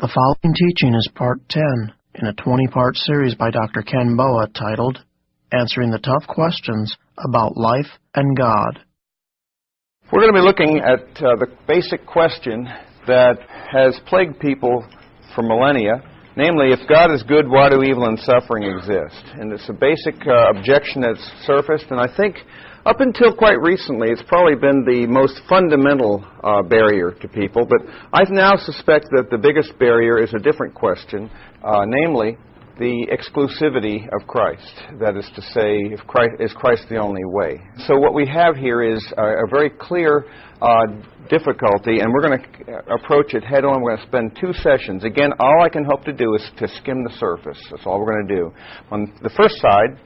The following teaching is part 10 in a 20-part series by Dr. Ken Boa titled, Answering the Tough Questions About Life and God. We're going to be looking at the basic question that has plagued people for millennia, namely, if God is good, why do evil and suffering exist? And it's a basic objection that's surfaced, and I think up until quite recently, it's probably been the most fundamental barrier to people, but I now suspect that the biggest barrier is a different question, namely the exclusivity of Christ. That is to say, is Christ the only way? So what we have here is a very clear difficulty, and we're going to approach it head on. We're going to spend 2 sessions. Again, all I can hope to do is to skim the surface. That's all we're going to do. On the first side,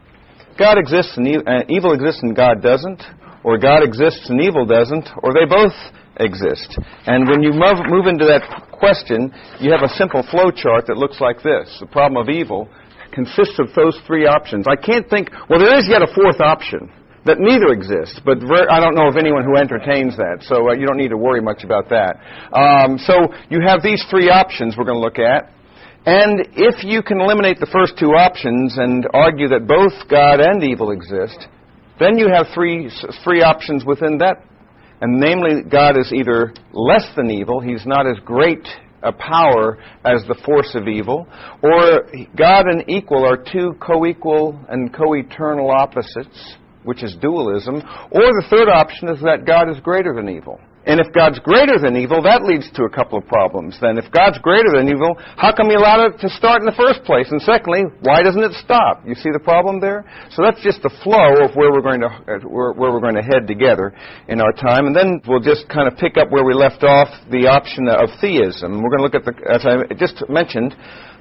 God exists and evil exists and God doesn't, or God exists and evil doesn't, or they both exist. And when you move into that question, you have a simple flow chart that looks like this. The problem of evil consists of those 3 options. I can't think, well, there is yet a 4th option that neither exists, but I don't know of anyone who entertains that, so you don't need to worry much about that. So you have these 3 options we're going to look at. And if you can eliminate the first 2 options and argue that both God and evil exist, then you have three options within that. And namely, God is either less than evil, he's not as great a power as the force of evil, or God and equal are 2 co-equal and co-eternal opposites, which is dualism, or the 3rd option is that God is greater than evil. And if God's greater than evil, that leads to a couple of problems. Then if God's greater than evil, how come he allowed it to start in the first place? And secondly, why doesn't it stop? You see the problem there? So that's just the flow of where we're going to head together in our time. And then we'll just kind of pick up where we left off, the option of theism. We're going to look at, as I just mentioned,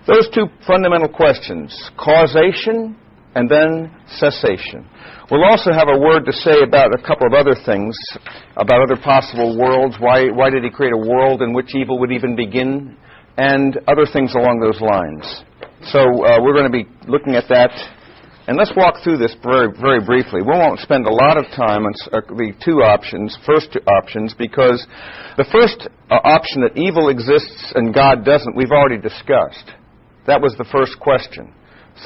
those 2 fundamental questions, causation and then cessation. We'll also have a word to say about a couple of other things, about other possible worlds. Why did he create a world in which evil would even begin, and other things along those lines. So we're going to be looking at that, and let's walk through this very, very briefly. We won't spend a lot of time on the first 2 options, because the first option, that evil exists and God doesn't, we've already discussed. That was the first question.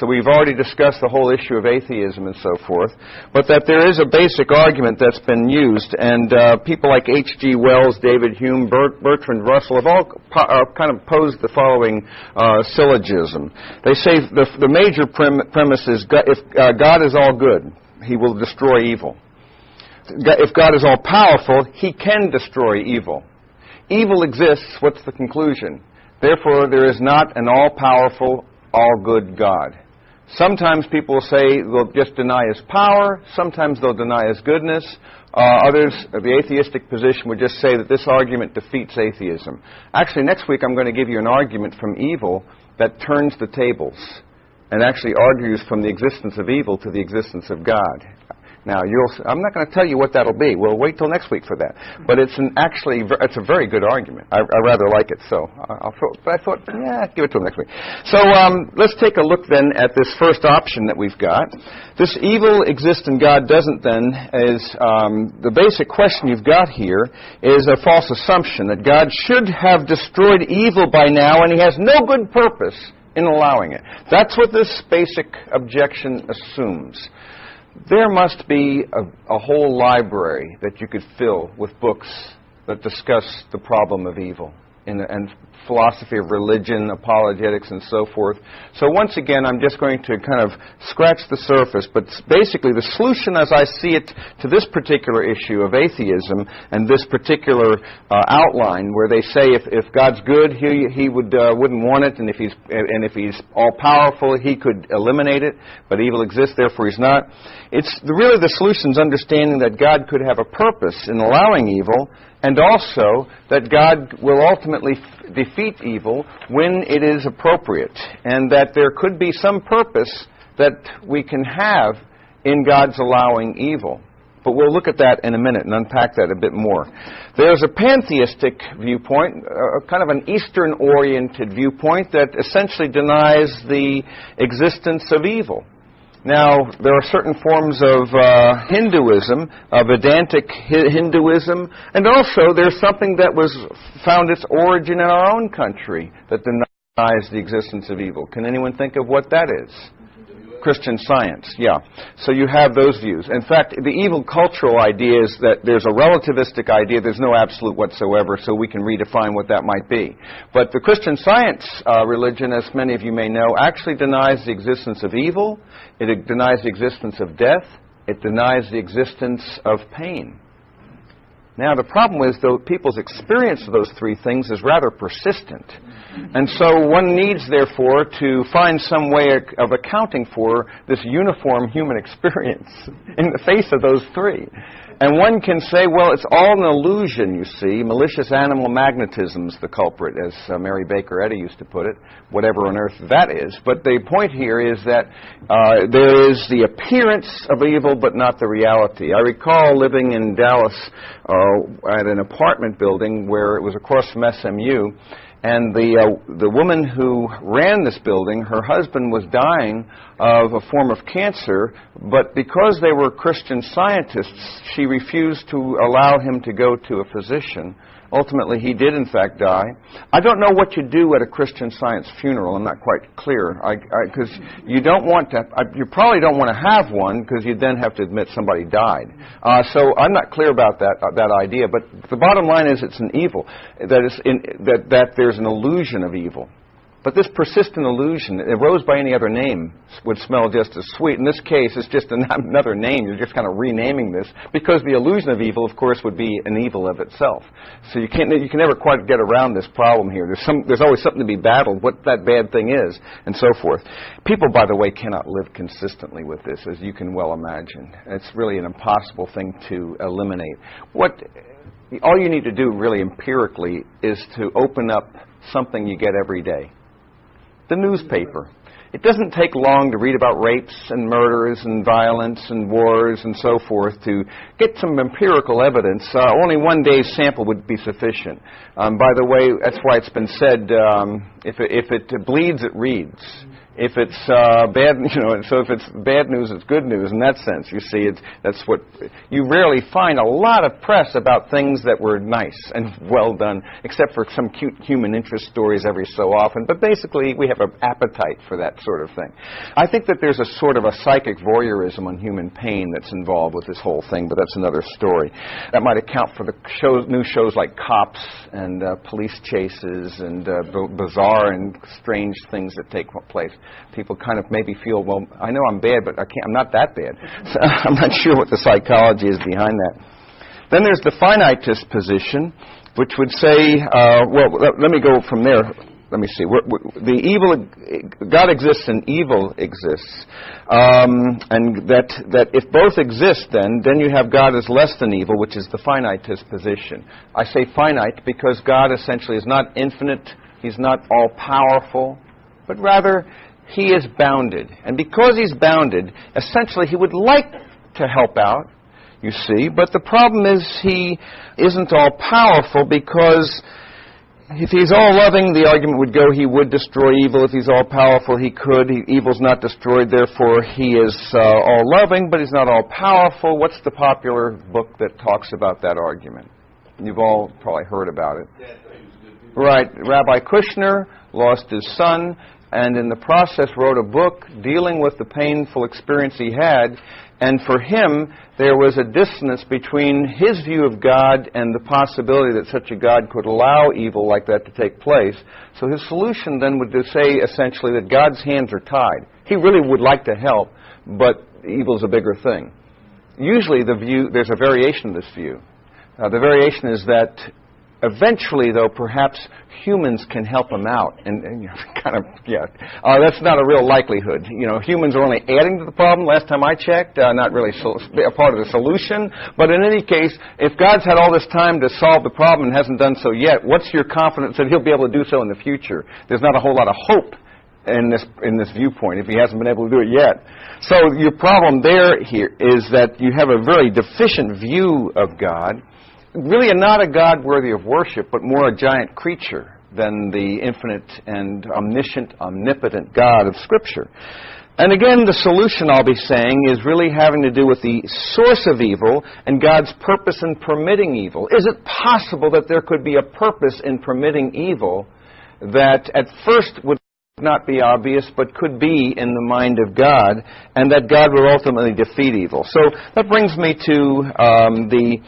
So we've already discussed the whole issue of atheism and so forth, but that there is a basic argument that's been used, and people like H.G. Wells, David Hume, Bertrand Russell have all kind of posed the following syllogism. They say the major premise is if God is all good, he will destroy evil. If God is all powerful, he can destroy evil. Evil exists, what's the conclusion? Therefore, there is not an all-powerful, all-good God. Sometimes people will say they'll just deny his power. Sometimes they'll deny his goodness. Others, the atheistic position, would just say that this argument defeats atheism. Actually, next week I'm going to give you an argument from evil that turns the tables and actually argues from the existence of evil to the existence of God. Now, I'm not going to tell you what that'll be. We'll wait till next week for that. But it's a very good argument. I rather like it. So, but I thought, give it to him next week. So let's take a look then at this first option that we've got. This evil exists and God doesn't then is the basic question you've got here is a false assumption that God should have destroyed evil by now, and he has no good purpose in allowing it. That's what this basic objection assumes. There must be a whole library that you could fill with books that discuss the problem of evil and philosophy of religion, apologetics, and so forth. So once again, I'm just going to kind of scratch the surface, but basically the solution as I see it to this particular issue of atheism and this particular outline where they say if God's good, he wouldn't want it, and if he's all-powerful, he could eliminate it, but evil exists, therefore he's not. It's really the solution's understanding that God could have a purpose in allowing evil, and also that God will ultimately defeat evil when it is appropriate, and that there could be some purpose that we can have in God's allowing evil. But we'll look at that in a minute and unpack that a bit more. There's a pantheistic viewpoint, kind of an Eastern-oriented viewpoint that essentially denies the existence of evil. Now, there are certain forms of Hinduism, Vedantic Hinduism, and also there's something that was found its origin in our own country that denies the existence of evil. Can anyone think of what that is? Christian Science, yeah. So you have those views. In fact, the evil cultural idea is that there's a relativistic idea, there's no absolute whatsoever, so we can redefine what that might be. But the Christian Science religion, as many of you may know, actually denies the existence of evil, it denies the existence of death, it denies the existence of pain. Now, the problem is, though, people's experience of those three things is rather persistent. And so one needs, therefore, to find some way of accounting for this uniform human experience in the face of those three. And one can say, well, it's all an illusion, you see. Malicious animal magnetism's the culprit, as Mary Baker Eddy used to put it, whatever on earth that is. But the point here is that there is the appearance of evil, but not the reality. I recall living in Dallas at an apartment building where it was across from SMU, and the woman who ran this building, her husband was dying of a form of cancer, but because they were Christian Scientists, she refused to allow him to go to a physician. Ultimately, he did, in fact, die. I don't know what you do at a Christian Science funeral. I'm not quite clear. Because you don't want to, you probably don't want to have one, because you'd then have to admit somebody died. So I'm not clear about that idea. But the bottom line is it's an evil, that there's an illusion of evil. But this persistent illusion, if it rose by any other name, would smell just as sweet. In this case, it's just another name. You're just kind of renaming this, because the illusion of evil, of course, would be an evil of itself. So you can never quite get around this problem here. There's always something to be battled, what that bad thing is, and so forth. People, by the way, cannot live consistently with this, as you can well imagine. It's really an impossible thing to eliminate. All you need to do, really empirically, is to open up something you get every day. The newspaper. It doesn't take long to read about rapes and murders and violence and wars and so forth to get some empirical evidence. Only one day's sample would be sufficient. By the way, that's why it's been said, if it bleeds, it reads. If it's bad, so if it's bad news, it's good news in that sense. You see, that's what you rarely find a lot of press about things that were nice and well done, except for some cute human interest stories every so often. But basically, we have an appetite for that sort of thing. I think that there's a sort of a psychic voyeurism on human pain that's involved with this whole thing, but that's another story. That might account for the new shows like Cops and police chases and bizarre and strange things that take place. People kind of maybe feel, well, I know I'm bad, but I'm not that bad. So I'm not sure what the psychology is behind that. Then there's the finitist position, which would say, let me go from there. Let me see. The evil, God exists and evil exists, and that if both exist, then you have God as less than evil, which is the finitist position. I say finite because God essentially is not infinite. He's not all powerful, but rather he is bounded. And because he's bounded, essentially he would like to help out, you see, but the problem is he isn't all powerful, because if he's all loving, the argument would go he would destroy evil. If he's all powerful, he could. Evil's not destroyed, therefore he is all loving, but he's not all powerful. What's the popular book that talks about that argument? You've all probably heard about it. Right. Rabbi Kushner lost his son, and in the process wrote a book dealing with the painful experience he had. And for him, there was a dissonance between his view of God and the possibility that such a God could allow evil like that to take place. So his solution then would say essentially that God's hands are tied. He really would like to help, but evil's a bigger thing. Usually there's a variation of this view. The variation is that eventually, though, perhaps humans can help him out, and that's not a real likelihood. Humans are only adding to the problem. Last time I checked, not really a part of the solution. But in any case, if God's had all this time to solve the problem and hasn't done so yet, what's your confidence that he'll be able to do so in the future? There's not a whole lot of hope in this viewpoint if he hasn't been able to do it yet. So your problem here is that you have a very deficient view of God. Really not a God worthy of worship, but more a giant creature than the infinite and omniscient, omnipotent God of Scripture. And again, the solution, I'll be saying, is really having to do with the source of evil and God's purpose in permitting evil. Is it possible that there could be a purpose in permitting evil that at first would not be obvious, but could be in the mind of God, and that God will ultimately defeat evil? So that brings me to the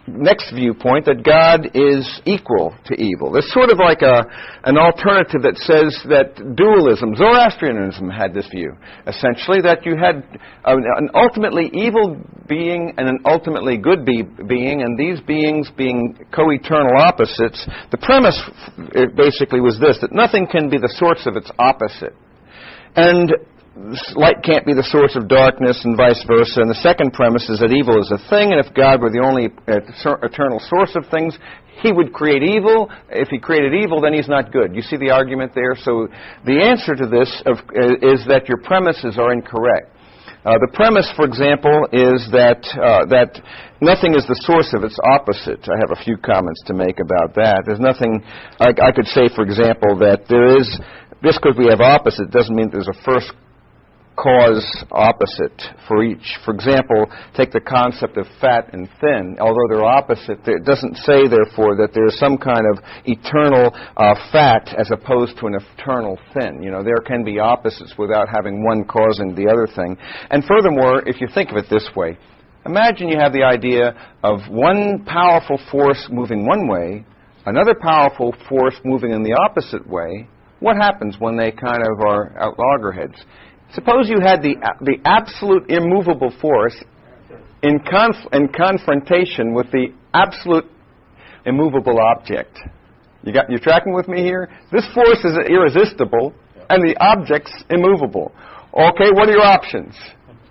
next viewpoint, that God is equal to evil. There's sort of like an alternative that says that dualism, Zoroastrianism had this view, essentially, that you had an ultimately evil being and an ultimately good being, and these beings being co-eternal opposites. The premise basically was this, that nothing can be the source of its opposite. And light can't be the source of darkness, and vice versa. And the second premise is that evil is a thing, and if God were the only eternal source of things, He would create evil. If He created evil, then He's not good. You see the argument there? So the answer to this is that your premises are incorrect. The premise, for example, is that nothing is the source of its opposite. I have a few comments to make about that. There's nothing, I could say, for example, that there is, just because we have opposite doesn't mean there's a first cause opposite for each. For example, take the concept of fat and thin. Although they're opposite, it doesn't say, therefore, that there's some kind of eternal fat as opposed to an eternal thin. You know, there can be opposites without having one causing the other thing. And furthermore, if you think of it this way, imagine you have the idea of one powerful force moving one way, another powerful force moving in the opposite way. What happens when they kind of are at loggerheads? Suppose you had the absolute immovable force in confrontation with the absolute immovable object. You're tracking with me here? This force is irresistible, and the object's immovable. Okay, what are your options?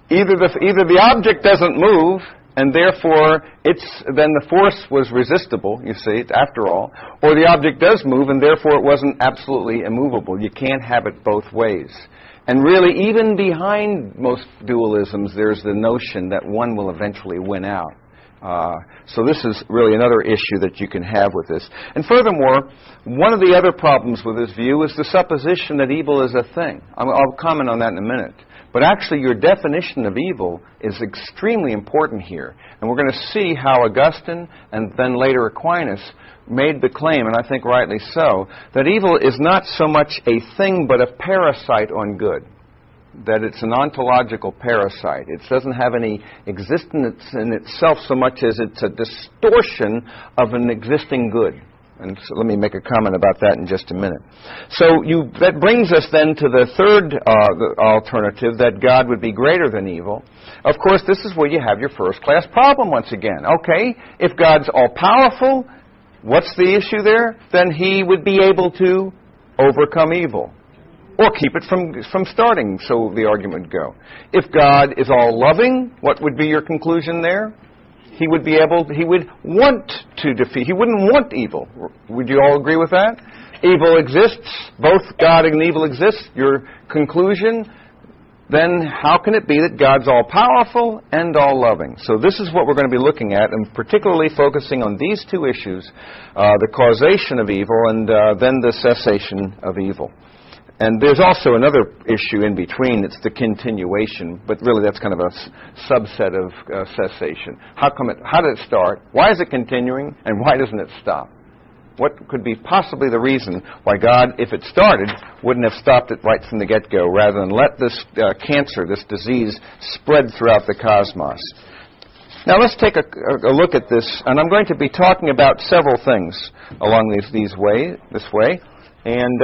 Either the object doesn't move, and therefore then the force was resistible, you see, after all, or the object does move, and therefore it wasn't absolutely immovable. You can't have it both ways. And really, even behind most dualisms, there's the notion that one will eventually win out. So this is really another issue that you can have with this. And furthermore, one of the other problems with this view is the supposition that evil is a thing. I'll comment on that in a minute. But actually, your definition of evil is extremely important here. And we're going to see how Augustine and then later Aquinas made the claim, and I think rightly so, that evil is not so much a thing but a parasite on good. That it's an ontological parasite. It doesn't have any existence in itself so much as it's a distortion of an existing good. And so let me make a comment about that in just a minute. So that brings us then to the third alternative, that God would be greater than evil. Of course, this is where you have your first-class problem once again. Okay, if God's all-powerful, what's the issue there? Then He would be able to overcome evil, or keep it from starting, so the argument would go. If God is all-loving, what would be your conclusion there? He would want to defeat. He wouldn't want evil. Would you all agree with that? Evil exists. Both God and evil exist. Your conclusion, then how can it be that God's all-powerful and all-loving? So this is what we're going to be looking at, and particularly focusing on these two issues, the causation of evil and then the cessation of evil. And there's also another issue in between. It's the continuation, but really that's kind of a subset of cessation. How did it start? Why is it continuing? And why doesn't it stop? What could be possibly the reason why God, if it started, wouldn't have stopped it right from the get-go, rather than let this cancer, this disease, spread throughout the cosmos? Now let's take a look at this, and I'm going to be talking about several things along this way. And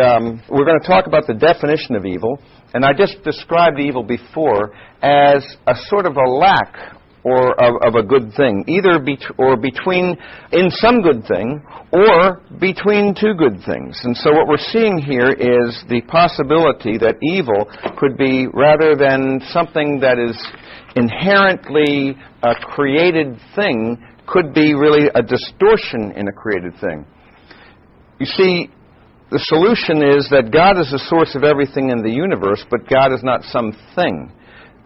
we're going to talk about the definition of evil. And I just described evil before as a sort of a lack of a good thing, either between in some good thing or between two good things. And so what we're seeing here is the possibility that evil could be, rather than something that is inherently a created thing, could be really a distortion in a created thing. You see, the solution is that God is the source of everything in the universe, but God is not some thing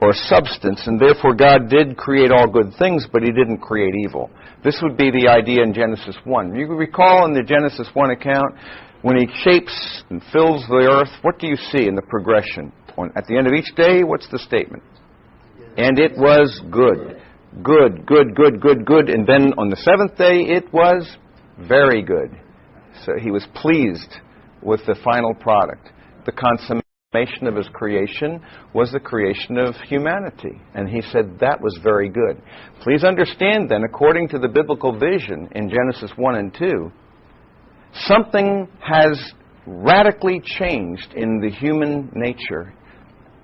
or substance, and therefore God did create all good things, but He didn't create evil. This would be the idea in Genesis 1. You recall in the Genesis 1 account, When he shapes and fills the earth, what do you see in the progression? At the end of each day, what's the statement? And it was good. Good, good, good, good, good. And then on the seventh day, it was very good. So he was pleased with the final product. The consummation of his creation was the creation of humanity. And he said that was very good. Please understand then, according to the biblical vision in Genesis 1 and 2, something has radically changed in the human nature.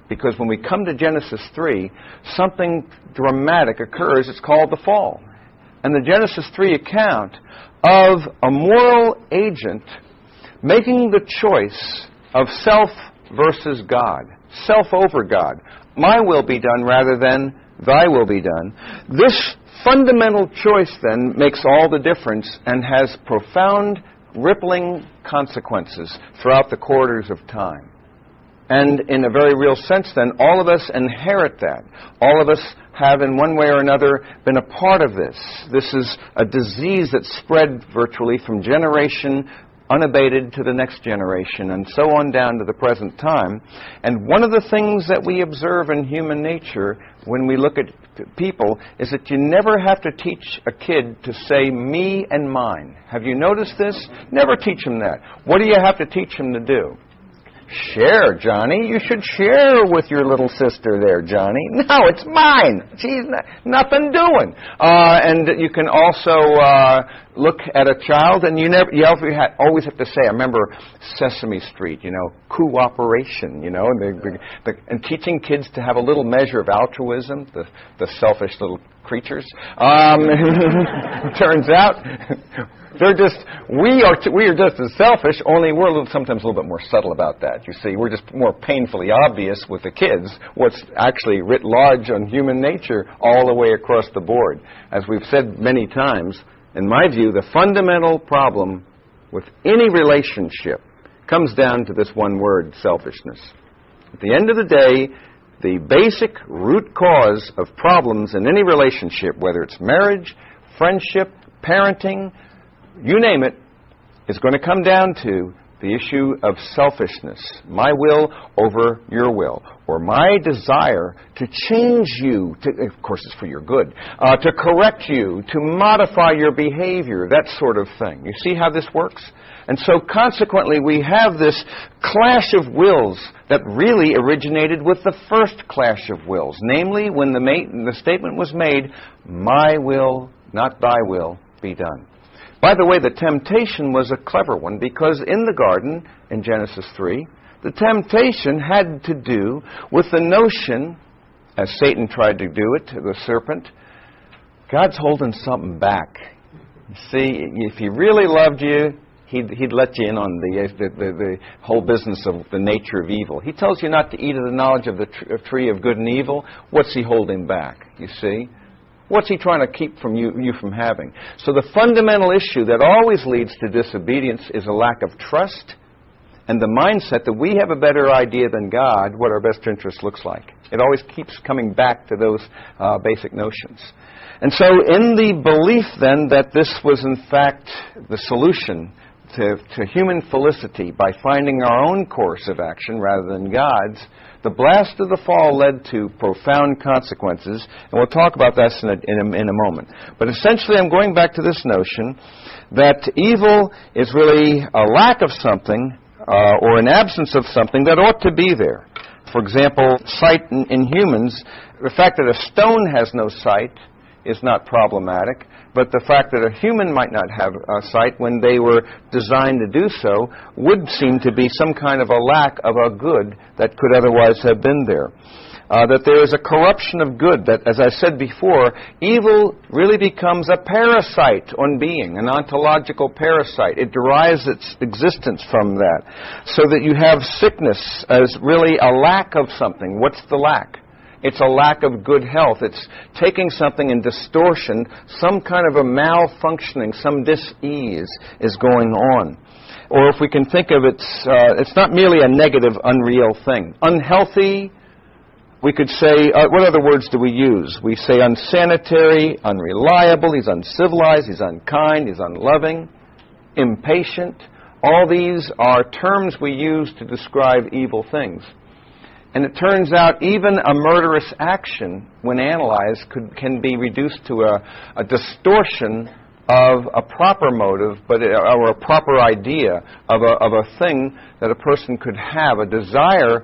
Because when we come to Genesis 3, something dramatic occurs. It's called the fall. And the Genesis 3 account of a moral agent making the choice of self versus God, self over God. My will be done rather than thy will be done. This fundamental choice then makes all the difference and has profound rippling consequences throughout the corridors of time. And in a very real sense, then, all of us inherit that. All of us have, in one way or another, been a part of this. This is a disease that spread virtually from generation unabated to the next generation, and so on down to the present time. And one of the things that we observe in human nature when we look at people is that you never have to teach a kid to say me and mine. Have you noticed this? Never teach them that. What do you have to teach them to do? Share, Johnny. You should share with your little sister there, Johnny. No, it's mine. She's nothing doing. And you can also look at a child, and you always have to say, I remember Sesame Street, cooperation, and teaching kids to have a little measure of altruism, the selfish little creatures. Turns out we are just as selfish, only we're sometimes a little bit more subtle about that. You see, we're just more painfully obvious with the kids what's actually writ large on human nature all the way across the board. As we've said many times, in my view, the fundamental problem with any relationship comes down to this one word, selfishness. At the end of the day, the basic root cause of problems in any relationship, whether it's marriage, friendship, parenting, you name it, is going to come down to the issue of selfishness. My will over your will. Or my desire to change you, of course it's for your good, to correct you, to modify your behavior, that sort of thing. You see how this works? And so consequently we have this clash of wills that really originated with the first clash of wills. Namely, when the statement was made, my will, not thy will, be done. By the way, the temptation was a clever one, because in the garden, in Genesis 3, the temptation had to do with the notion, as Satan tried to do it to the serpent, God's holding something back. See, if he really loved you, he'd let you in on the whole business of the nature of evil. He tells you not to eat of the knowledge of the tree of good and evil. What's he holding back, you see? What's he trying to keep from you from having? So the fundamental issue that always leads to disobedience is a lack of trust and the mindset that we have a better idea than God what our best interest looks like. It always keeps coming back to those basic notions. And so in the belief then that this was in fact the solution to human felicity by finding our own course of action rather than God's, the blast of the fall led to profound consequences, and we'll talk about that in a moment. But essentially I'm going back to this notion that evil is really a lack of something or an absence of something that ought to be there. For example, sight in humans, the fact that a stone has no sight is not problematic, but the fact that a human might not have sight when they were designed to do so would seem to be some kind of a lack of a good that could otherwise have been there. That there is a corruption of good, that, as I said before, evil really becomes a parasite on being, an ontological parasite. It derives its existence from that. So that you have sickness as really a lack of something. What's the lack? It's a lack of good health. It's taking something in distortion, some kind of a malfunctioning, some dis-ease is going on. Or if we can think of it, it's not merely a negative, unreal thing. Unhealthy, we could say, what other words do we use? We say unsanitary, unreliable, he's uncivilized, he's unkind, he's unloving, impatient. All these are terms we use to describe evil things. And it turns out even a murderous action, when analyzed, can be reduced to a distortion of a proper motive, or a proper idea of a thing that a person could have, a desire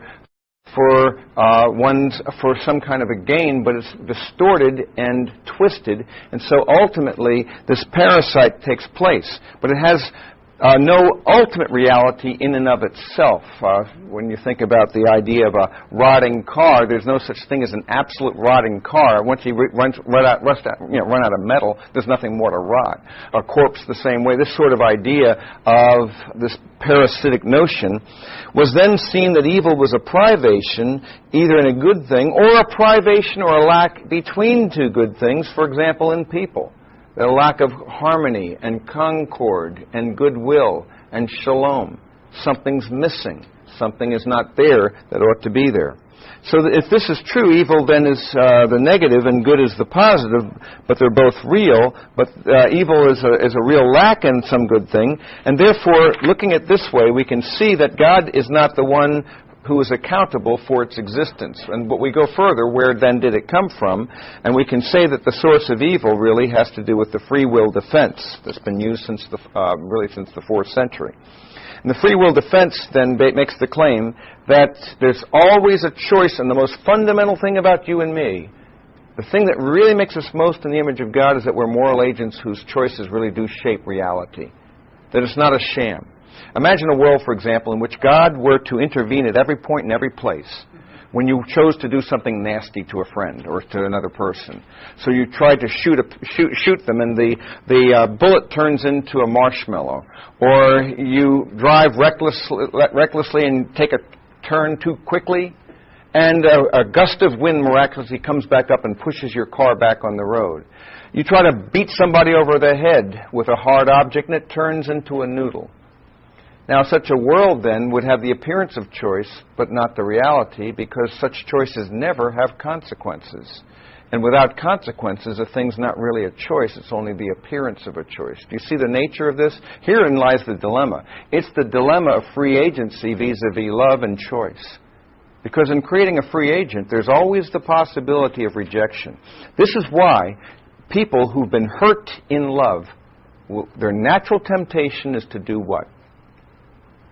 for some kind of a gain, but it's distorted and twisted, and so ultimately this parasite takes place. But it has no ultimate reality in and of itself. When you think about the idea of a rotting car, there's no such thing as an absolute rotting car. Once you run out of metal, there's nothing more to rot. A corpse the same way. This sort of idea of this parasitic notion was then seen that evil was a privation, either in a good thing, or a privation or a lack between two good things, for example, in people. The lack of harmony and concord and goodwill and shalom. Something's missing. Something is not there that ought to be there. So that if this is true, evil then is the negative and good is the positive, but they're both real. But evil is a real lack in some good thing. And therefore, looking at this way, we can see that God is not the one who is accountable for its existence. And we go further, where then did it come from? And we can say that the source of evil really has to do with the free will defense that's been used since the 4th century. And the free will defense then makes the claim that there's always a choice, and the most fundamental thing about you and me, the thing that really makes us most in the image of God, is that we're moral agents whose choices really do shape reality. That it's not a sham. Imagine a world, for example, in which God were to intervene at every point and every place when you chose to do something nasty to a friend or to another person. So you tried to shoot them, and the bullet turns into a marshmallow. Or you drive recklessly and take a turn too quickly, and a gust of wind miraculously comes back up and pushes your car back on the road. You try to beat somebody over the head with a hard object, and it turns into a noodle. Now, such a world, then, would have the appearance of choice, but not the reality, because such choices never have consequences. And without consequences, a thing's not really a choice. It's only the appearance of a choice. Do you see the nature of this? Herein lies the dilemma. It's the dilemma of free agency vis-a-vis love and choice. Because in creating a free agent, there's always the possibility of rejection. This is why people who've been hurt in love, their natural temptation is to do what?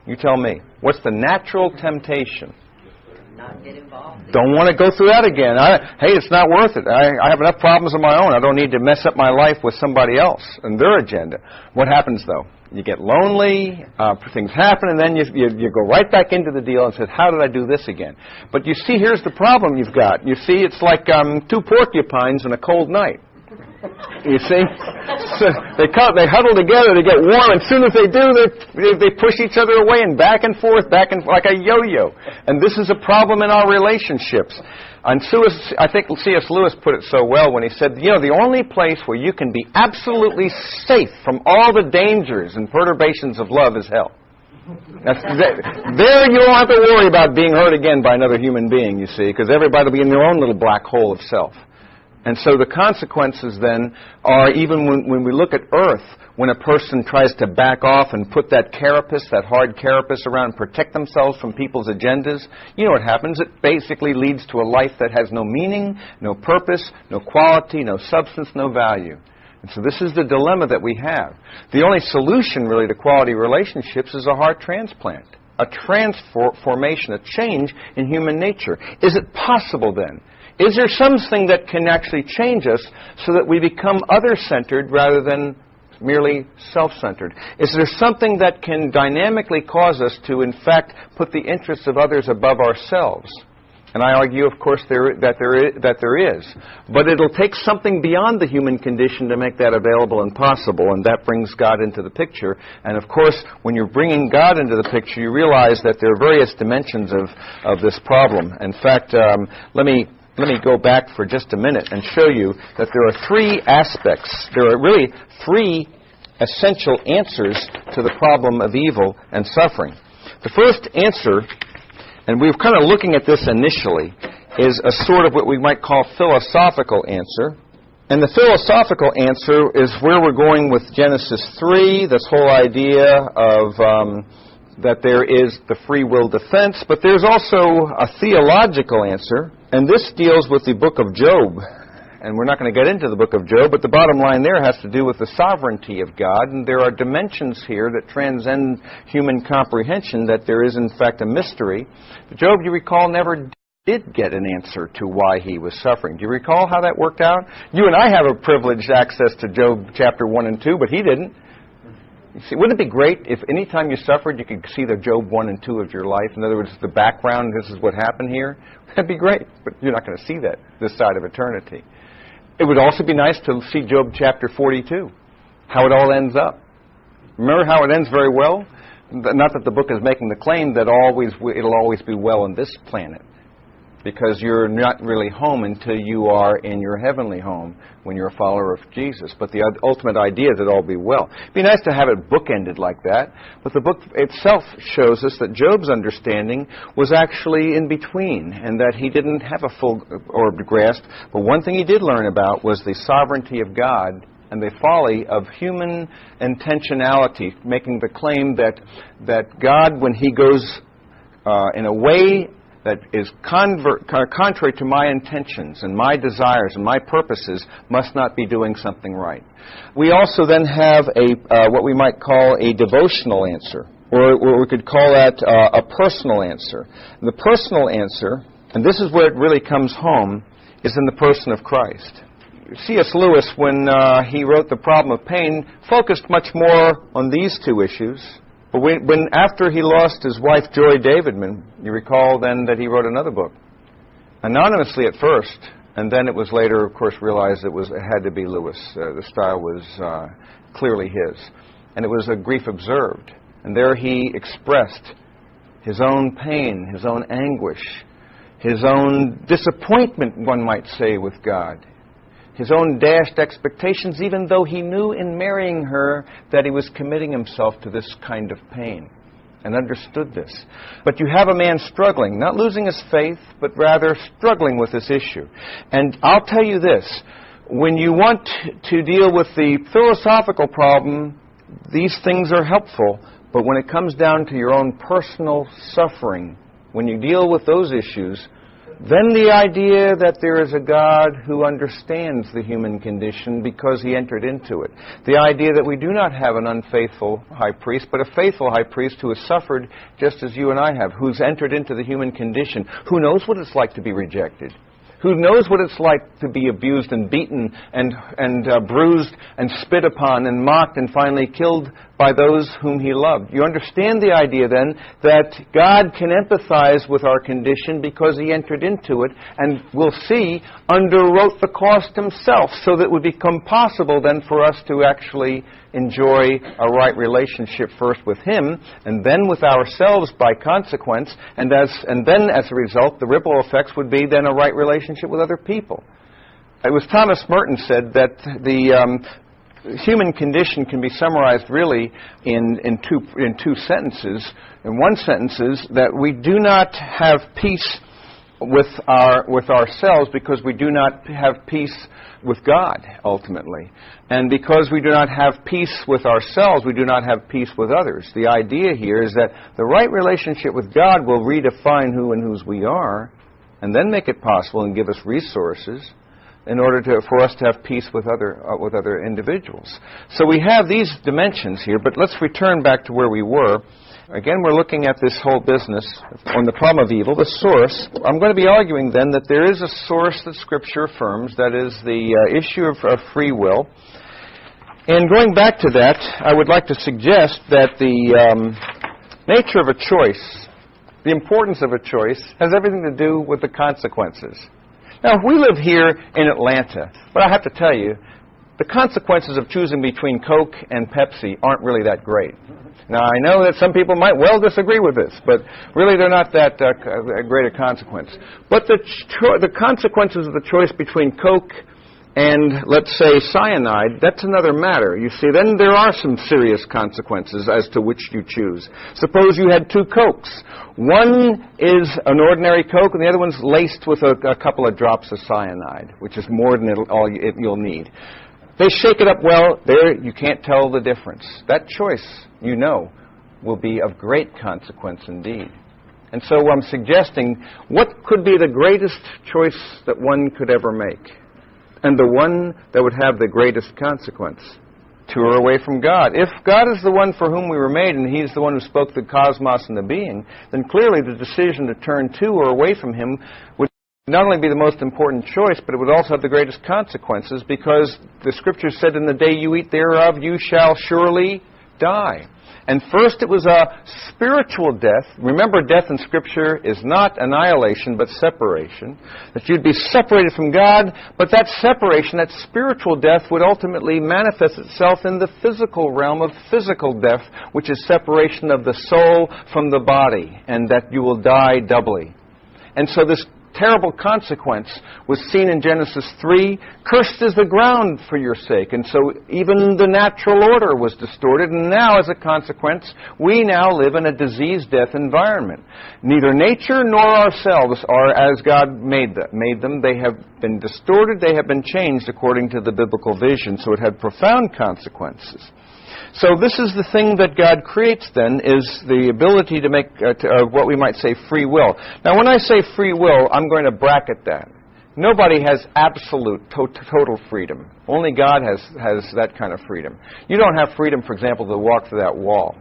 You tell me. What's the natural temptation? Not get involved. Don't want to go through that again. Hey, it's not worth it. I have enough problems of my own. I don't need to mess up my life with somebody else and their agenda. What happens, though? You get lonely, things happen, and then you go right back into the deal and say, how did I do this again? But you see, here's the problem you've got. You see, it's like two porcupines in a cold night. You see? So they huddle together, they get warm, and as soon as they do, they push each other away and back and forth, like a yo-yo. And this is a problem in our relationships. And I think C.S. Lewis put it so well when he said, the only place where you can be absolutely safe from all the dangers and perturbations of love is hell. There you don't have to worry about being hurt again by another human being, you see, because everybody will be in their own little black hole of self. And so the consequences then are, even when we look at Earth, when a person tries to back off and put that carapace, that hard carapace around and protect themselves from people's agendas, you know what happens? It basically leads to a life that has no meaning, no purpose, no quality, no substance, no value. And so this is the dilemma that we have. The only solution, really, to quality relationships is a heart transplant, a transformation, a change in human nature. Is it possible, then? Is there something that can actually change us so that we become other-centered rather than merely self-centered? Is there something that can dynamically cause us to, in fact, put the interests of others above ourselves? And I argue, of course, that there is. But it'll take something beyond the human condition to make that available and possible, and that brings God into the picture. And, of course, when you're bringing God into the picture, you realize that there are various dimensions of this problem. In fact, let me go back for just a minute and show you that there are three aspects. There are really three essential answers to the problem of evil and suffering. The first answer, and we were kind of looking at this initially, is a sort of what we might call philosophical answer. And the philosophical answer is where we're going with Genesis 3, this whole idea of that there is the free will defense, but there's also a theological answer, and this deals with the book of Job. And we're not going to get into the book of Job, but the bottom line there has to do with the sovereignty of God, and there are dimensions here that transcend human comprehension, that there is in fact a mystery. Job, you recall, never did get an answer to why he was suffering. Do you recall how that worked out? You and I have a privileged access to Job chapter 1 and 2, but he didn't. You see, wouldn't it be great if any time you suffered you could see the Job 1 and 2 of your life? In other words, the background, this is what happened here? That'd be great, but you're not going to see that this side of eternity. It would also be nice to see Job chapter 42, how it all ends up. Remember how it ends very well? Not that the book is making the claim that it'll always be well on this planet, because you're not really home until you are in your heavenly home when you're a follower of Jesus. But the ultimate idea is that all be well. It'd be nice to have it bookended like that, but the book itself shows us that Job's understanding was actually in between, and that he didn't have a full orbed grasp. But one thing he did learn about was the sovereignty of God and the folly of human intentionality, making the claim that God, when he goes in a way that is contrary to my intentions and my desires and my purposes, must not be doing something right. We also then have what we might call a devotional answer, or we could call that a personal answer. And the personal answer, and this is where it really comes home, is in the person of Christ. C.S. Lewis, when he wrote The Problem of Pain, focused much more on these two issues. But when after he lost his wife, Joy Davidman, you recall then that he wrote another book, anonymously at first, and then it was later, of course, realized it had to be Lewis. The style was clearly his. And it was A Grief Observed. And there he expressed his own pain, his own anguish, his own disappointment, one might say, with God, his own dashed expectations, even though he knew in marrying her that he was committing himself to this kind of pain, and understood this. But you have a man struggling, not losing his faith, but rather struggling with this issue. And I'll tell you this, when you want to deal with the philosophical problem, these things are helpful, but when it comes down to your own personal suffering, when you deal with those issues, then the idea that there is a God who understands the human condition because he entered into it. The idea that we do not have an unfaithful high priest, but a faithful high priest who has suffered just as you and I have, who's entered into the human condition, who knows what it's like to be rejected, who knows what it's like to be abused and beaten and bruised and spit upon and mocked and finally killed by those whom he loved. You understand the idea then that God can empathize with our condition because he entered into it, and we'll see, underwrote the cost himself, so that it would become possible then for us to actually enjoy a right relationship first with him, and then with ourselves by consequence, and then as a result, the ripple effects would be then a right relationship with other people. It was Thomas Merton said that the human condition can be summarized really in two sentences. In one sentence is that we do not have peace with ourselves because we do not have peace with God, ultimately. And because we do not have peace with ourselves, we do not have peace with others. The idea here is that the right relationship with God will redefine who and whose we are, and then make it possible and give us resources in order for us to have peace with other individuals. So we have these dimensions here, but let's return back to where we were. Again, we're looking at this whole business on the problem of evil, the source. I'm going to be arguing then that there is a source that Scripture affirms, that is the issue of free will. And going back to that, I would like to suggest that the nature of a choice, the importance of a choice, has everything to do with the consequences. Now, we live here in Atlanta, but I have to tell you, the consequences of choosing between Coke and Pepsi aren't really that great. Now, I know that some people might well disagree with this, but really they're not that great a consequence. But the consequences of the choice between Coke and let's say cyanide, that's another matter. You see, then there are some serious consequences as to which you choose. Suppose you had two Cokes. One is an ordinary Coke, and the other one's laced with a couple of drops of cyanide, which is more than you'll need. They shake it up well. There, you can't tell the difference. That choice, you know, will be of great consequence indeed. And so I'm suggesting, what could be the greatest choice that one could ever make? And the one that would have the greatest consequence? Tour away from God. If God is the one for whom we were made, and He's the one who spoke the cosmos into being, then clearly the decision to turn to or away from Him would not only be the most important choice, but it would also have the greatest consequences, because the Scripture said, in the day you eat thereof, you shall surely die. And first it was a spiritual death. Remember, death in Scripture is not annihilation, but separation. That you'd be separated from God, but that separation, that spiritual death, would ultimately manifest itself in the physical realm of physical death, which is separation of the soul from the body, and that you will die doubly. And so this terrible consequence was seen in Genesis 3. Cursed is the ground for your sake. And so even the natural order was distorted. And now, as a consequence, we now live in a disease-death environment. Neither nature nor ourselves are as God made them. They have been distorted. They have been changed according to the biblical vision. So it had profound consequences. So this is the thing that God creates, then, is the ability to make what we might say free will. Now, when I say free will, I'm going to bracket that. Nobody has absolute, total freedom. Only God has that kind of freedom. You don't have freedom, for example, to walk through that wall.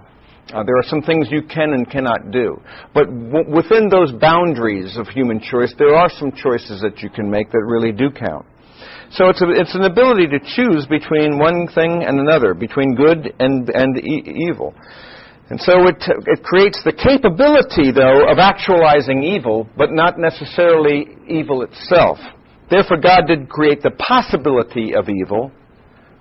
There are some things you can and cannot do. But within those boundaries of human choice, there are some choices that you can make that really do count. So it's an ability to choose between one thing and another, between good and evil. And so it creates the capability, though, of actualizing evil, but not necessarily evil itself. Therefore, God did create the possibility of evil,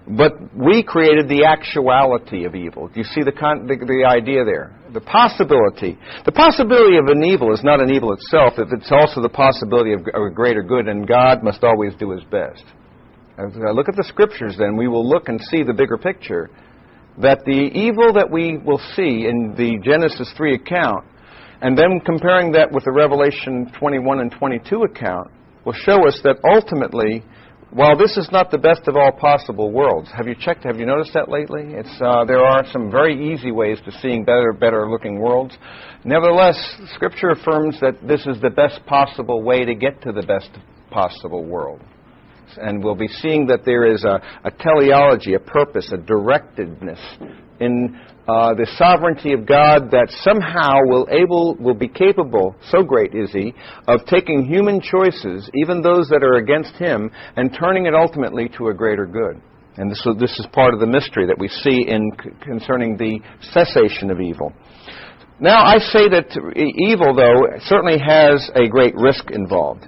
but we created the actuality of evil. You see the idea there? The possibility. The possibility of an evil is not an evil itself, if it's also the possibility of a greater good, and God must always do His best. As I look at the Scriptures, then, we will look and see the bigger picture, that the evil that we will see in the Genesis 3 account, and then comparing that with the Revelation 21 and 22 account, will show us that ultimately, while this is not the best of all possible worlds, have you noticed that lately? There are some very easy ways to seeing better looking worlds. Nevertheless, Scripture affirms that this is the best possible way to get to the best possible world. And we'll be seeing that there is a teleology, a purpose, a directedness in the sovereignty of God that somehow will be capable, so great is He, of taking human choices, even those that are against Him, and turning it ultimately to a greater good. And this is part of the mystery that we see concerning the cessation of evil. Now, I say that evil, though, certainly has a great risk involved.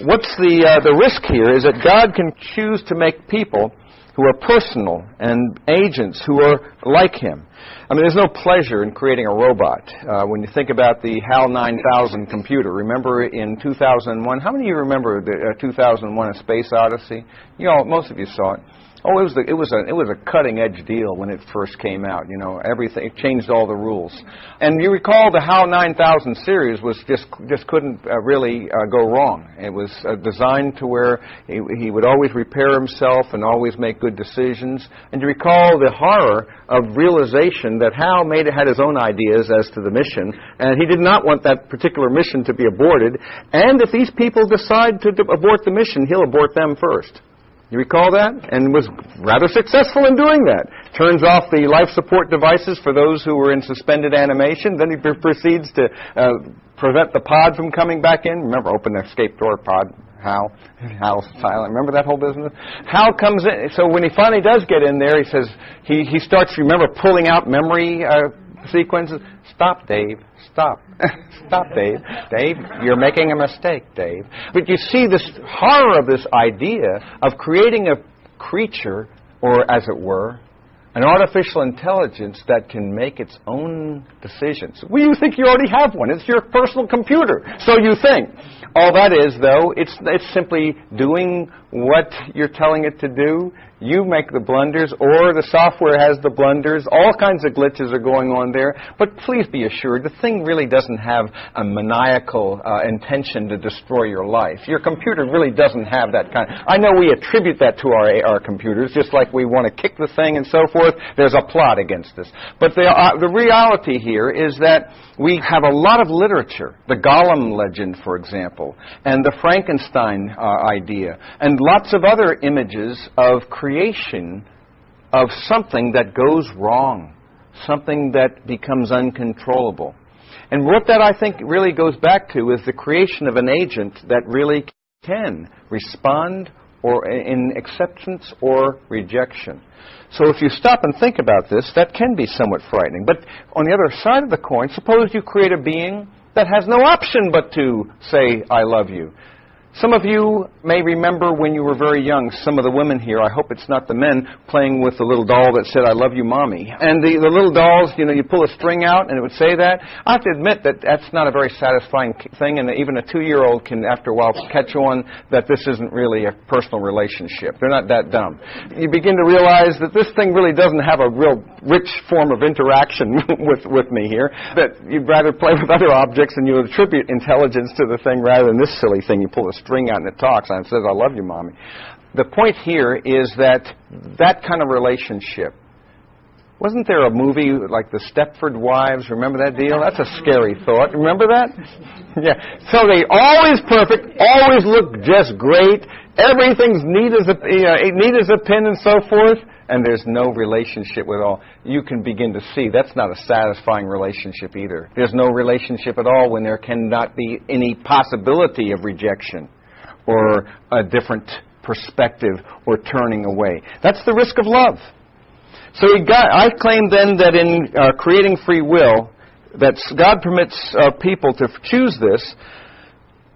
What's the risk here is that God can choose to make people who are personal and agents who are like Him. I mean, there's no pleasure in creating a robot. When you think about the HAL 9000 computer, remember in 2001, how many of you remember the 2001 A Space Odyssey? Most of you saw it. Oh, it was a cutting-edge deal when it first came out. Everything, it changed all the rules. And you recall the HAL 9000 series was just couldn't really go wrong. It was designed to where he would always repair himself and always make good decisions. And you recall the horror of realization that HAL had his own ideas as to the mission, and he did not want that particular mission to be aborted. And if these people decide to abort the mission, he'll abort them first. You recall that? And was rather successful in doing that. Turns off the life support devices for those who were in suspended animation. Then he proceeds to prevent the pod from coming back in. Remember, open the escape door pod. Hal's silent. Remember that whole business? Hal comes in. So when he finally does get in there, he says, he starts, remember, pulling out memory sequences. Stop, Dave. Stop. Stop, Dave. Dave, you're making a mistake, Dave. But you see this horror of this idea of creating a creature, or as it were, an artificial intelligence that can make its own decisions. Well, you think you already have one. It's your personal computer. So you think. All that is, though, it's simply doing what you're telling it to do. You make the blunders, or the software has the blunders. All kinds of glitches are going on there. But please be assured, the thing really doesn't have a maniacal intention to destroy your life. Your computer really doesn't have that kind. I know we attribute that to our computers, just like we want to kick the thing and so forth. There's a plot against us. But the reality here is that we have a lot of literature, the Gollum legend, for example, and the Frankenstein idea, and lots of other images of creation of something that goes wrong, something that becomes uncontrollable. And what that, I think, really goes back to is the creation of an agent that really can respond or in acceptance or rejection. So if you stop and think about this, that can be somewhat frightening. But on the other side of the coin, suppose you create a being that has no option but to say, I love you. Some of you may remember when you were very young, some of the women here, I hope it's not the men, playing with the little doll that said, I love you, Mommy. And the little dolls, you know, you pull a string out and it would say that. I have to admit that that's not a very satisfying thing, and even a 2-year-old can, after a while, catch on that this isn't really a personal relationship. They're not that dumb. You begin to realize that this thing really doesn't have a real rich form of interaction with me here, that you'd rather play with other objects and you attribute intelligence to the thing rather than this silly thing. You pull a string out and it talks and it says, I love you, Mommy. The point here is that that kind of relationship, wasn't there a movie like The Stepford Wives? Remember that deal? That's a scary thought. Remember that? Yeah. So they always perfect, always look just great, everything's neat as a pin and so forth, and there's no relationship at all. You can begin to see that's not a satisfying relationship either. There's no relationship at all when there cannot be any possibility of rejection or a different perspective or turning away. That's the risk of love. So I claim then that in creating free will, that God permits people to choose this,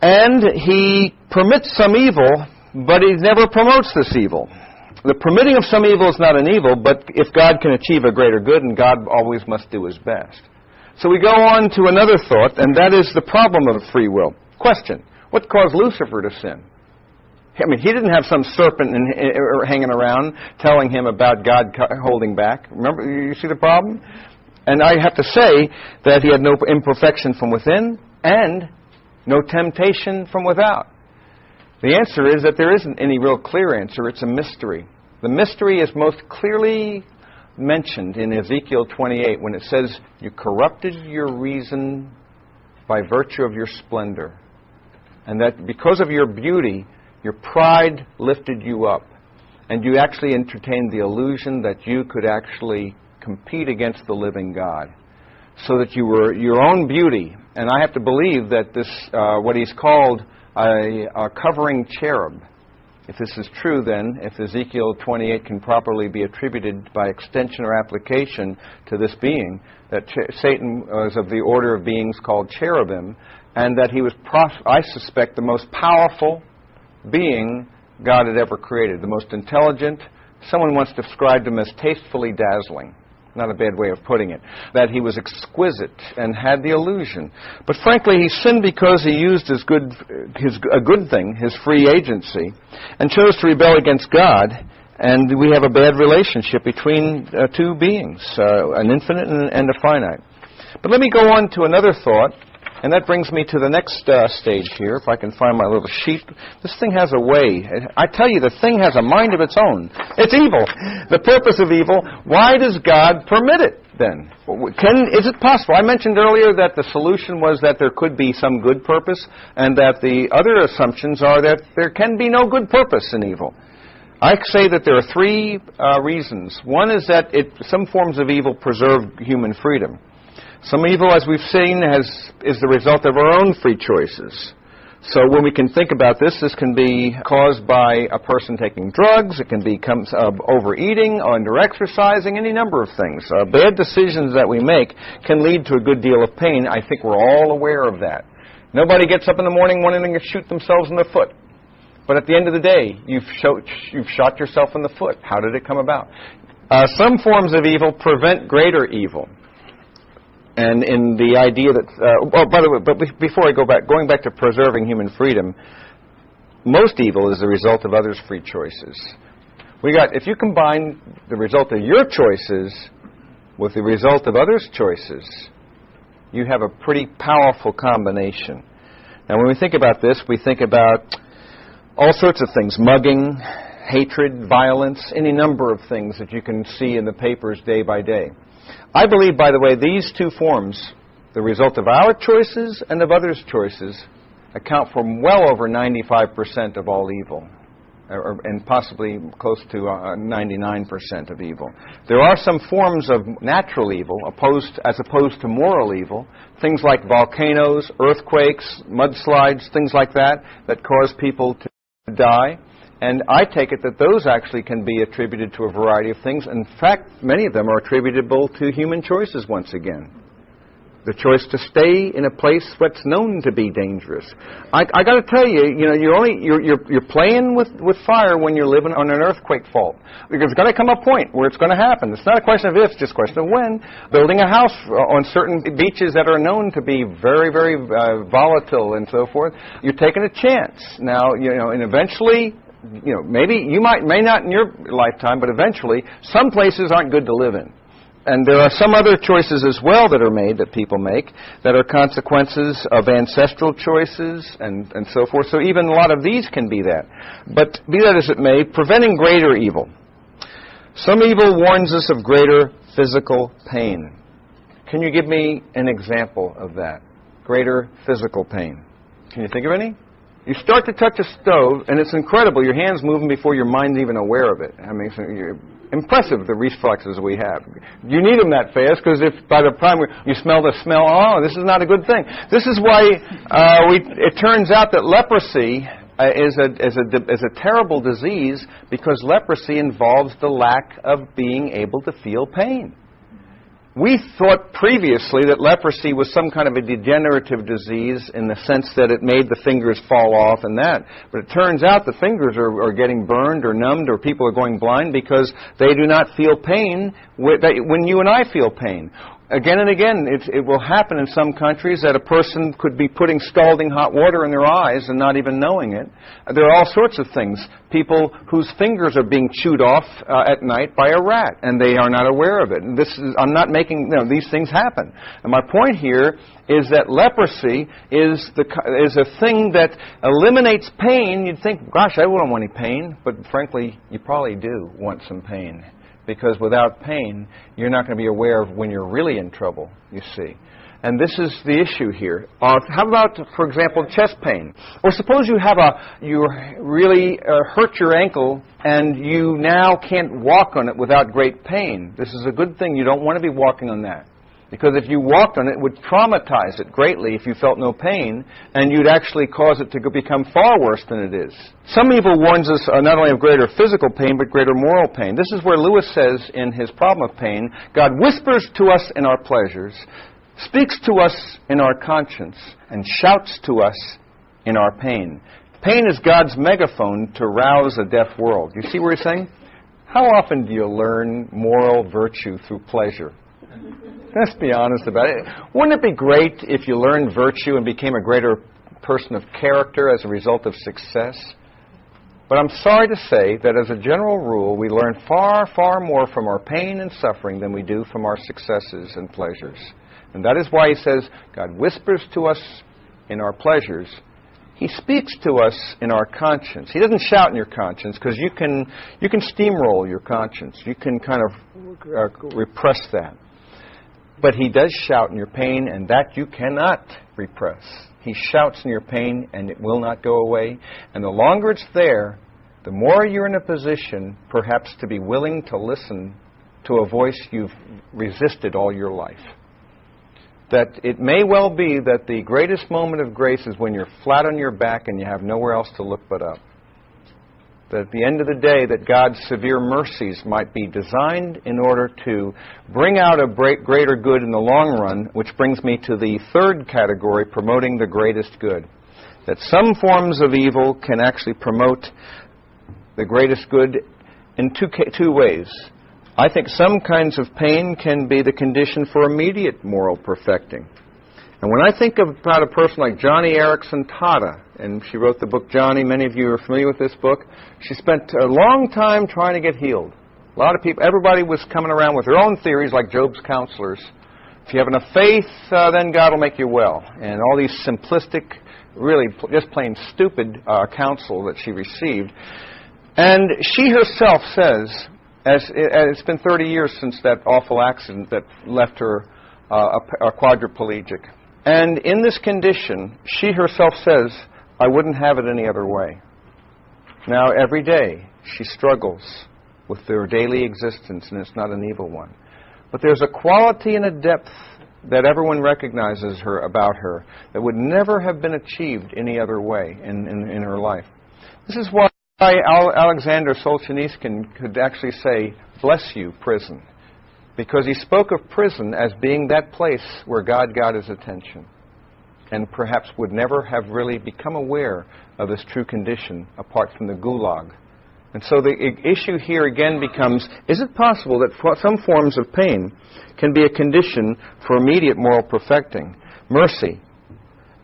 and He permits some evil, but He never promotes this evil. The permitting of some evil is not an evil, but if God can achieve a greater good, and God always must do His best. So we go on to another thought, and that is the problem of free will. Question: what caused Lucifer to sin? I mean, he didn't have some serpent hanging around telling him about God holding back. Remember, you see the problem? And I have to say that he had no imperfection from within and no temptation from without. The answer is that there isn't any real clear answer. It's a mystery. The mystery is most clearly mentioned in Ezekiel 28 when it says, you corrupted your reason by virtue of your splendor. And that because of your beauty, your pride lifted you up. And you actually entertained the illusion that you could actually compete against the living God. So that you were your own beauty. And I have to believe that this, what he's called a covering cherub. If this is true, then, if Ezekiel 28 can properly be attributed by extension or application to this being, that Satan was of the order of beings called cherubim, and that he was, I suspect, the most powerful being God had ever created, the most intelligent. Someone once described him as tastefully dazzling. Not a bad way of putting it. That he was exquisite and had the illusion. But frankly, he sinned because he used a good thing, his free agency, and chose to rebel against God. And we have a bad relationship between two beings, an infinite and a finite. But let me go on to another thought. And that brings me to the next stage here, if I can find my little sheet. This thing has a way. I tell you, the thing has a mind of its own. It's evil. The purpose of evil. Why does God permit it, then? Is it possible? I mentioned earlier that the solution was that there could be some good purpose, and that the other assumptions are that there can be no good purpose in evil. I say that there are three reasons. One is that some forms of evil preserve human freedom. Some evil, as we've seen, is the result of our own free choices. So when we can think about this, this can be caused by a person taking drugs. It can become overeating, under-exercising, any number of things. Bad decisions that we make can lead to a good deal of pain. I think we're all aware of that. Nobody gets up in the morning wanting to shoot themselves in the foot. But at the end of the day, you've shot yourself in the foot. How did it come about? Some forms of evil prevent greater evil. And in the idea that, by the way, but before I go back, going back to preserving human freedom, most evil is the result of others' free choices. If you combine the result of your choices with the result of others' choices, you have a pretty powerful combination. Now, when we think about this, we think about all sorts of things: mugging, hatred, violence, any number of things that you can see in the papers day by day. I believe, by the way, these two forms, the result of our choices and of others' choices, account for well over 95% of all evil, and possibly close to 99% of evil. There are some forms of natural evil as opposed to moral evil, things like volcanoes, earthquakes, mudslides, things like that cause people to die. And I take it that those actually can be attributed to a variety of things. In fact, many of them are attributable to human choices once again. The choice to stay in a place that's known to be dangerous. I got to tell you, you're playing with fire when you're living on an earthquake fault. Because there's going to come a point where it's going to happen. It's not a question of if, it's just a question of when. Building a house on certain beaches that are known to be very, very volatile and so forth, you're taking a chance. Now, and eventually, maybe you may not in your lifetime, but eventually, some places aren't good to live in. And there are some other choices as well that people make, that are consequences of ancestral choices and so forth. So even a lot of these can be that. But be that as it may, preventing greater evil. Some evil warns us of greater physical pain. Can you give me an example of that? Greater physical pain. Can you think of any? You start to touch a stove, and it's incredible. Your hand's moving before your mind's even aware of it. I mean, impressive, the reflexes we have. You need them that fast, because if by the time you smell the smell, oh, this is not a good thing. This is why it turns out that leprosy is a terrible disease, because leprosy involves the lack of being able to feel pain. We thought previously that leprosy was some kind of a degenerative disease in the sense that it made the fingers fall off and that. But it turns out the fingers are getting burned or numbed, or people are going blind because they do not feel pain when you and I feel pain. Again and again, it will happen in some countries that a person could be putting scalding hot water in their eyes and not even knowing it. There are all sorts of things. People whose fingers are being chewed off at night by a rat, and they are not aware of it. And I'm not making, these things happen. And my point here is that leprosy is a thing that eliminates pain. You'd think, gosh, I wouldn't want any pain. But frankly, you probably do want some pain. Because without pain, you're not going to be aware of when you're really in trouble, you see. And this is the issue here. How about, for example, chest pain? Or suppose you really hurt your ankle and you now can't walk on it without great pain. This is a good thing. You don't want to be walking on that. Because if you walked on it, it would traumatize it greatly if you felt no pain, and you'd actually cause it to become far worse than it is. Some evil warns us not only of greater physical pain, but greater moral pain. This is where Lewis says in his Problem of Pain, God whispers to us in our pleasures, speaks to us in our conscience, and shouts to us in our pain. Pain is God's megaphone to rouse a deaf world. You see what he's saying? How often do you learn moral virtue through pleasure? Let's be honest about it. Wouldn't it be great if you learned virtue and became a greater person of character as a result of success? But I'm sorry to say that as a general rule, we learn far, far more from our pain and suffering than we do from our successes and pleasures. And that is why he says, God whispers to us in our pleasures. He speaks to us in our conscience. He doesn't shout in your conscience, because you can steamroll your conscience. You can kind of repress that. But he does shout in your pain, and that you cannot repress. He shouts in your pain, and it will not go away. And the longer it's there, the more you're in a position, perhaps, to be willing to listen to a voice you've resisted all your life. That it may well be that the greatest moment of grace is when you're flat on your back and you have nowhere else to look but up. That at the end of the day, that God's severe mercies might be designed in order to bring out a greater good in the long run, which brings me to the third category, promoting the greatest good. That some forms of evil can actually promote the greatest good in two ways. I think some kinds of pain can be the condition for immediate moral perfecting. And when I think about a person like Johnny Erickson Tata, and she wrote the book Johnny, many of you are familiar with this book, she spent a long time trying to get healed. A lot of people, everybody was coming around with their own theories like Job's counselors. If you have enough faith, then God will make you well. And all these simplistic, really just plain stupid counsel that she received. And she herself says, as it's been 30 years since that awful accident that left her a quadriplegic. And in this condition, she herself says, I wouldn't have it any other way. Now, every day, she struggles with their daily existence, and it's not an evil one. But there's a quality and a depth that everyone recognizes about her that would never have been achieved any other way in her life. This is why Alexander Solzhenitsyn could actually say, bless you, prison. Because he spoke of prison as being that place where God got his attention, and perhaps would never have really become aware of his true condition apart from the gulag. And so the issue here again becomes, is it possible that some forms of pain can be a condition for immediate moral perfecting? Mercy,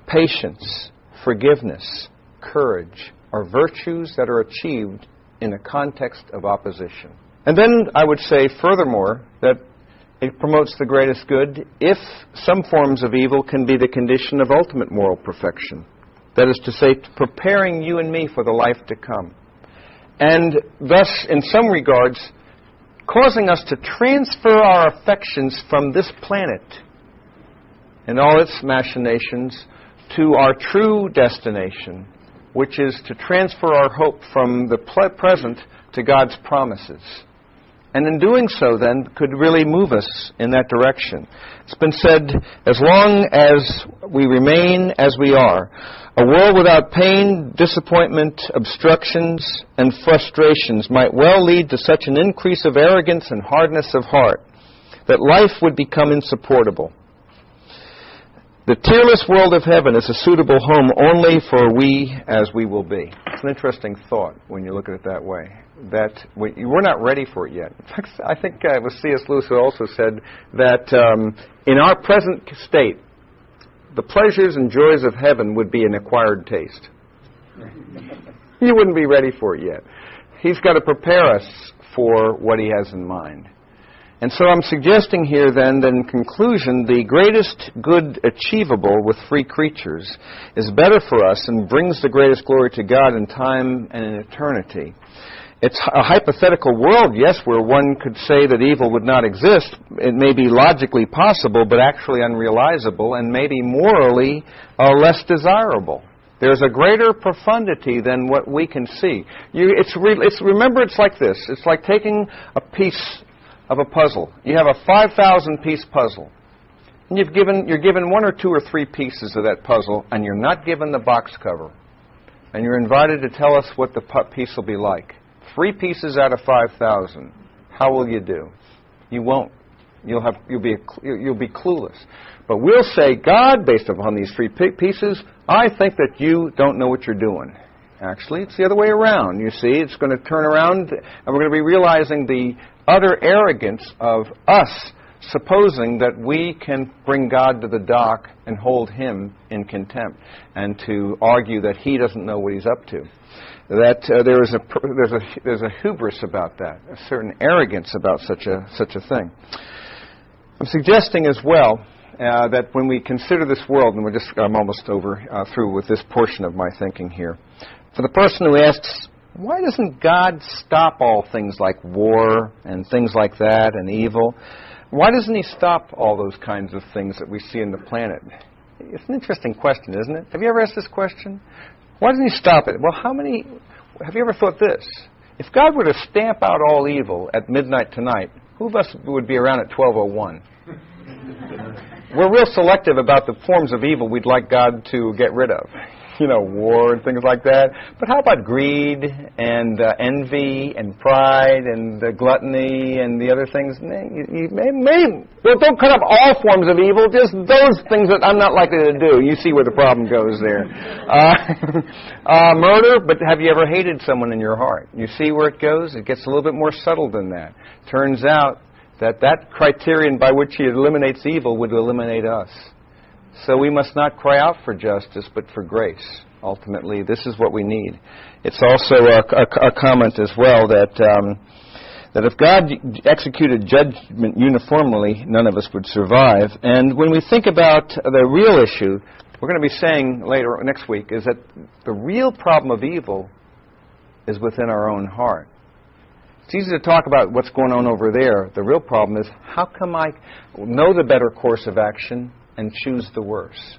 patience, forgiveness, courage are virtues that are achieved in a context of opposition. And then I would say, furthermore, that it promotes the greatest good if some forms of evil can be the condition of ultimate moral perfection. That is to say, preparing you and me for the life to come. And thus, in some regards, causing us to transfer our affections from this planet and all its machinations to our true destination, which is to transfer our hope from the present to God's promises. And in doing so, then, could really move us in that direction. It's been said, as long as we remain as we are, a world without pain, disappointment, obstructions, and frustrations might well lead to such an increase of arrogance and hardness of heart that life would become insupportable. The tearless world of heaven is a suitable home only for we as we will be. It's an interesting thought when you look at it that way, that we're not ready for it yet. In fact, I think it was C.S. Lewis who also said that in our present state, the pleasures and joys of heaven would be an acquired taste. You wouldn't be ready for it yet. He's got to prepare us for what he has in mind. And so I'm suggesting here then that in conclusion, the greatest good achievable with free creatures is better for us and brings the greatest glory to God in time and in eternity. It's a hypothetical world, yes, where one could say that evil would not exist. It may be logically possible, but actually unrealizable, and maybe morally less desirable. There's a greater profundity than what we can see. Remember, it's like this. It's like taking a piece of a puzzle. You have a 5,000-piece puzzle. And you're given one or two or three pieces of that puzzle, and you're not given the box cover. And you're invited to tell us what the piece will be like. 3 pieces out of 5,000. How will you do? You won't. You'll be clueless. But we'll say, God, based upon these 3 pieces, I think that you don't know what you're doing. Actually, it's the other way around. You see, it's going to turn around, and we're going to be realizing the utter arrogance of us supposing that we can bring God to the dock and hold him in contempt and to argue that he doesn't know what he's up to. That there's a hubris about that, a certain arrogance about such a thing. I'm suggesting as well that when we consider this world, and I'm almost through with this portion of my thinking here, for the person who asks, why doesn't God stop all things like war and things like that and evil? Why doesn't he stop all those kinds of things that we see in the planet? It's an interesting question, isn't it? Have you ever asked this question? Why doesn't he stop it? Well, have you ever thought this? If God were to stamp out all evil at midnight tonight, who of us would be around at 12:01? We're real selective about the forms of evil we'd like God to get rid of. War and things like that. But how about greed and envy and pride and gluttony and the other things? Well, don't cut up all forms of evil, just those things that I'm not likely to do. You see where the problem goes there. Murder, but have you ever hated someone in your heart? You see where it goes? It gets a little bit more subtle than that. Turns out that criterion by which he eliminates evil would eliminate us. So we must not cry out for justice, but for grace. Ultimately, this is what we need. It's also a comment as well that if God executed judgment uniformly, none of us would survive. And when we think about the real issue, we're going to be saying later next week, is that the real problem of evil is within our own heart. It's easy to talk about what's going on over there. The real problem is, how come I know the better course of action and choose the worse?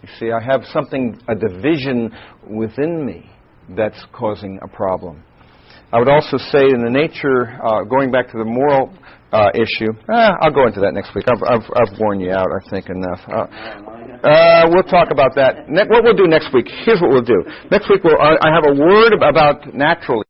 You see, I have a division within me that's causing a problem. I would also say in the nature, going back to the moral issue, I'll go into that next week. I've worn you out, I think, enough. We'll talk about that. What we'll do next week, here's what we'll do. Next week, I have a word about natural